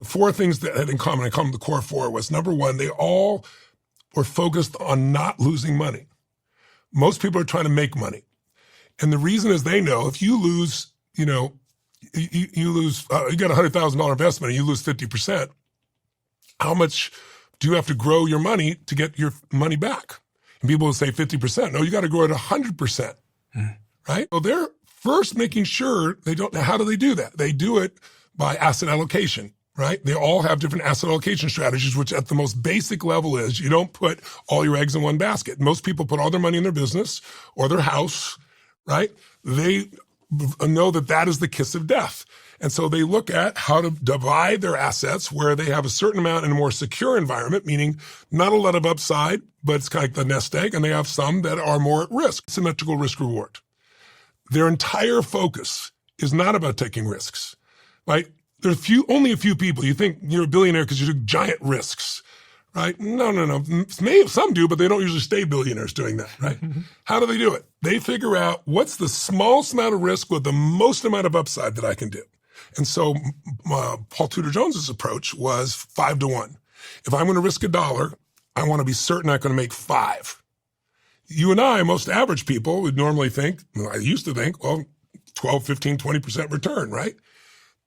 four things that had in common, I call them the core four, was number one, they all were focused on not losing money. Most people are trying to make money. And the reason is they know if you lose, you got a $100,000 investment and you lose 50%, how much do you have to grow your money to get your money back? And people will say 50%. No, you got to grow at 100%, right? So they're first making sure they don't, how do they do that? They do it by asset allocation, right? They all have different asset allocation strategies, which at the most basic level is you don't put all your eggs in one basket. Most people put all their money in their business or their house, right? They know that that is the kiss of death. And so they look at how to divide their assets where they have a certain amount in a more secure environment, meaning not a lot of upside, but it's kind of like the nest egg, and they have some that are more at risk, symmetrical risk reward. Their entire focus is not about taking risks, right? There's only a few people. You think you're a billionaire because you took giant risks, right? No. Maybe some do, but they don't usually stay billionaires doing that, right? How do they do it? They figure out what's the smallest amount of risk with the most amount of upside that I can do. And so Paul Tudor Jones's approach was 5 to 1. If I'm going to risk $1, I want to be certain I'm going to make 5. You and I, most average people, would normally think, I used to think, well, 12, 15, 20% return, right?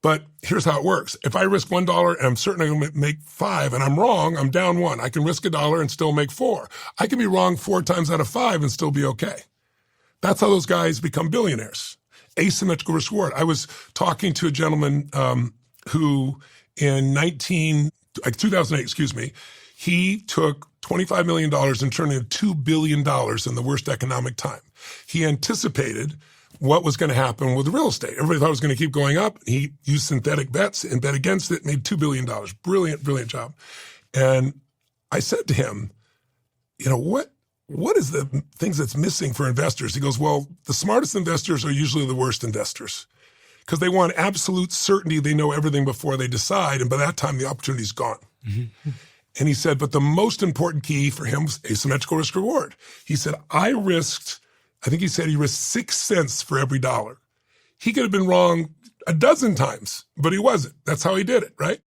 But here's how it works. If I risk $1 and I'm certain I'm going to make 5 and I'm wrong, I'm down 1. I can risk $1 and still make 4. I can be wrong 4 times out of 5 and still be okay. That's how those guys become billionaires. Asymmetrical risk reward. I was talking to a gentleman who in 2008, he took $25 million and turned it into $2 billion in the worst economic time. He anticipated what was going to happen with real estate. Everybody thought it was going to keep going up. He used synthetic bets and bet against it, made $2 billion. Brilliant job. And I said to him, what is the things that's missing for investors? He goes, well, the smartest investors are usually the worst investors because they want absolute certainty. They know everything before they decide. And by that time, the opportunity's gone. Mm-hmm. And he said, but the most important key for him was asymmetrical risk reward. He said, he risked 6 cents for every dollar. He could have been wrong a dozen times, but he wasn't. That's how he did it, right?